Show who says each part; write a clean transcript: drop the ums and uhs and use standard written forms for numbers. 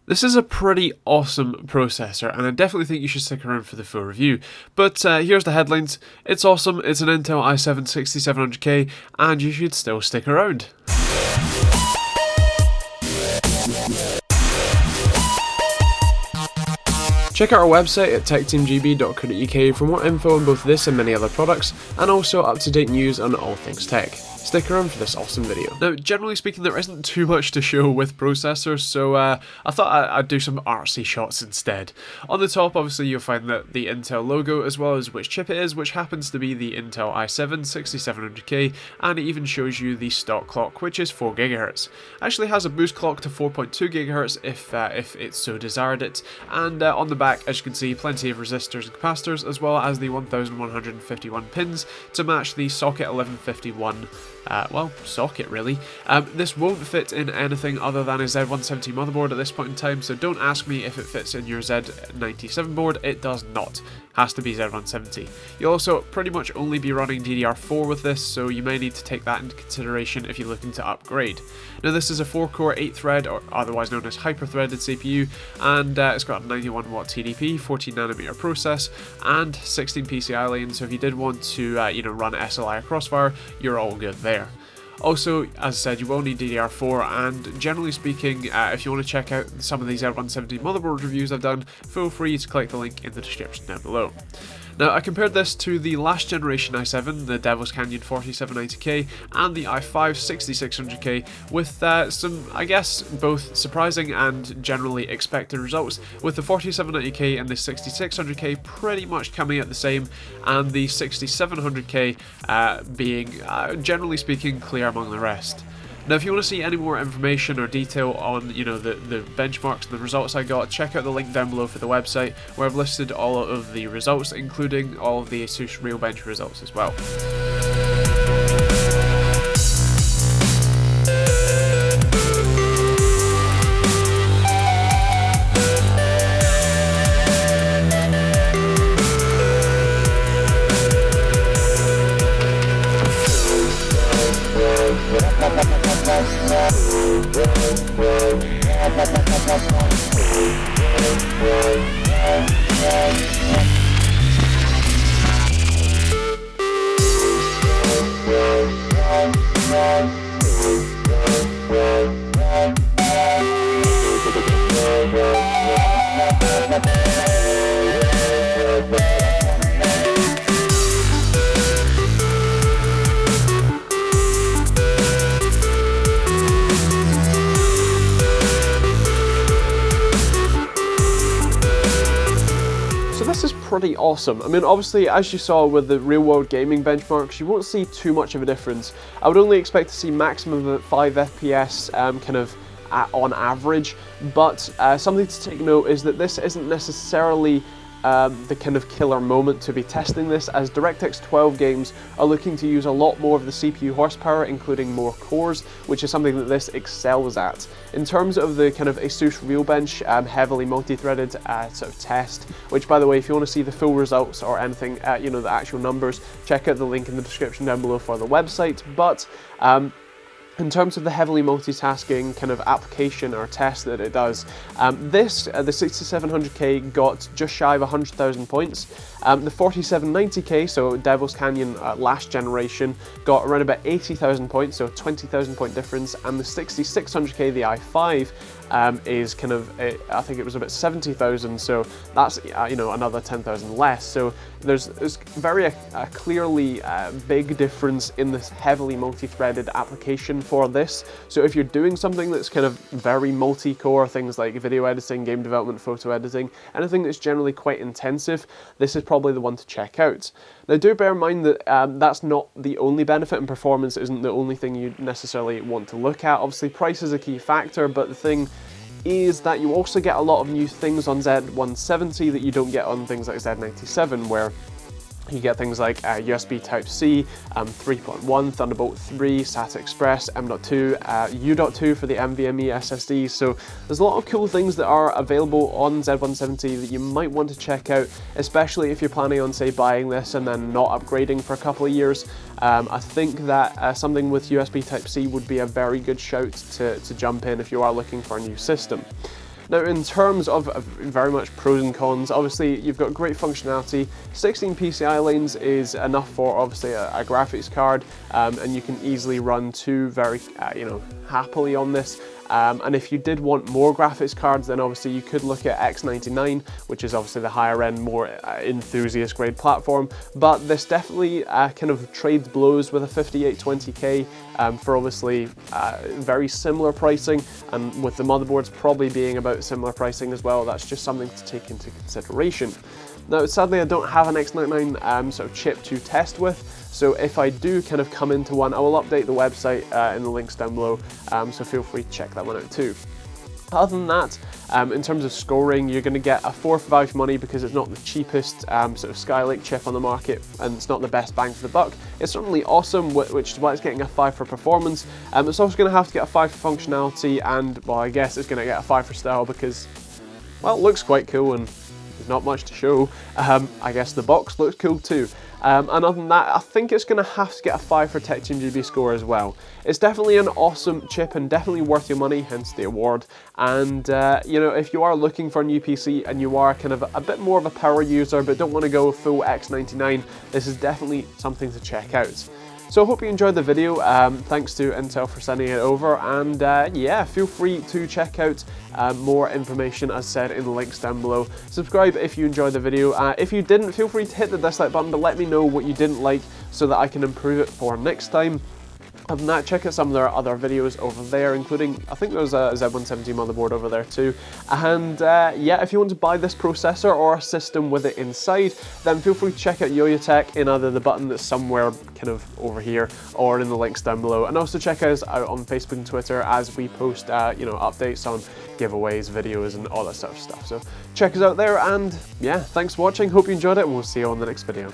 Speaker 1: This is a pretty awesome processor, and I definitely think you should stick around for the full review. But here's the headlines. It's awesome, it's an Intel i7 6700K, and you should still stick around. Check out our website at TechteamGB.co.uk for more info on both this and many other products, and also up-to-date news on all things tech. Stick around for this awesome video. Now, generally speaking, there isn't too much to show with processors, so I thought I'd do some artsy shots instead. On the top, obviously, you'll find the Intel logo, as well as which chip it is, which happens to be the Intel i7 6700K, and it even shows you the stock clock, which is 4 GHz. Actually has a boost clock to 4.2 GHz if it so desired it, and on the back, as you can see, plenty of resistors and capacitors, as well as the 1151 pins to match the socket 1151 socket really. This won't fit in anything other than a Z170 motherboard at this point in time, so don't ask me if it fits in your Z97 board, it does not. Has to be Z170. You'll also pretty much only be running DDR4 with this, so you may need to take that into consideration if you're looking to upgrade. Now this is a 4-core 8-thread, or otherwise known as hyper-threaded CPU, and it's got a 91W TDP, 14nm process, and 16 PCI lanes, so if you did want to run SLI or Crossfire, you're all good there. Also, as I said, you will need DDR4, and generally speaking, if you want to check out some of these Z170 motherboard reviews I've done, feel free to click the link in the description down below. Now, I compared this to the last generation i7, the Devil's Canyon 4790K, and the i5 6600K, with some, I guess, both surprising and generally expected results, with the 4790K and the 6600K pretty much coming out the same, and the 6700K being, generally speaking, clear among the rest. Now, if you want to see any more information or detail on, the benchmarks and the results I got, check out the link down below for the website, where I've listed all of the results, including all of the ASUS Realbench results as well. This is pretty awesome. I mean, obviously, as you saw with the real-world gaming benchmarks, you won't see too much of a difference. I would only expect to see maximum of 5 FPS on average, but something to take note is that this isn't necessarily the kind of killer moment to be testing this, as DirectX 12 games are looking to use a lot more of the CPU horsepower, including more cores, which is something that this excels at. In terms of the kind of ASUS Realbench heavily multi-threaded sort of test, which, by the way, if you want to see the full results or anything, the actual numbers, check out the link in the description down below for the website. But in terms of the heavily multitasking kind of application or test that it does, the 6700K got just shy of 100,000 points. The 4790K, so Devil's Canyon last generation, got around about 80,000 points, so 20,000 point difference, and the 6600K, the i5, is kind of, I think it was about 70,000, so that's another 10,000 less. So there's very clearly big difference in this heavily multi-threaded application for this. So if you're doing something that's kind of very multi-core, things like video editing, game development, photo editing, anything that's generally quite intensive, this is probably the one to check out. Now, do bear in mind that that's not the only benefit, and performance isn't the only thing you necessarily want to look at. Obviously, price is a key factor, but the thing is that you also get a lot of new things on Z170 that you don't get on things like Z97, where you get things like USB Type-C, 3.1, Thunderbolt 3, SATA Express, M.2, U.2 for the NVMe SSDs. So there's a lot of cool things that are available on Z170 that you might want to check out, especially if you're planning on, say, buying this and then not upgrading for a couple of years. I think that something with USB Type-C would be a very good shout to jump in if you are looking for a new system. Now, in terms of very much pros and cons, obviously you've got great functionality. 16 PCI lanes is enough for obviously a graphics card, and you can easily run two very, happily on this. And if you did want more graphics cards, then obviously you could look at X99, which is obviously the higher end, more enthusiast grade platform. But this definitely kind of trades blows with a 5820K for obviously very similar pricing, and with the motherboards probably being about similar pricing as well. That's just something to take into consideration. Now, sadly, I don't have an X99 sort of chip to test with, so if I do kind of come into one, I will update the website in the links down below, so feel free to check that one out too. Other than that, in terms of scoring, you're going to get a 4 for 5 money because it's not the cheapest sort of Skylake chip on the market, and it's not the best bang for the buck. It's certainly awesome, which is why it's getting a 5 for performance. It's also going to have to get a 5 for functionality, and well, I guess it's going to get a 5 for style because, well, it looks quite cool and there's not much to show. I guess the box looks cool too. And other than that, I think it's going to have to get a 5 for TechteamGB score as well. It's definitely an awesome chip and definitely worth your money, hence the award. And if you are looking for a new PC and you are kind of a bit more of a power user but don't want to go full X99, this is definitely something to check out. So I hope you enjoyed the video. Thanks to Intel for sending it over, and yeah, feel free to check out more information as said in the links down below. Subscribe if you enjoyed the video. If you didn't, feel free to hit the dislike button, but let me know what you didn't like so that I can improve it for next time. Other than that, check out some of their other videos over there, including, I think there's a Z170 motherboard over there too. And yeah, if you want to buy this processor or a system with it inside, then feel free to check out Yo-Yo Tech in either the button that's somewhere kind of over here or in the links down below. And also check us out on Facebook and Twitter as we post updates on giveaways, videos, and all that sort of stuff. So check us out there, and yeah, thanks for watching. Hope you enjoyed it, and we'll see you on the next video.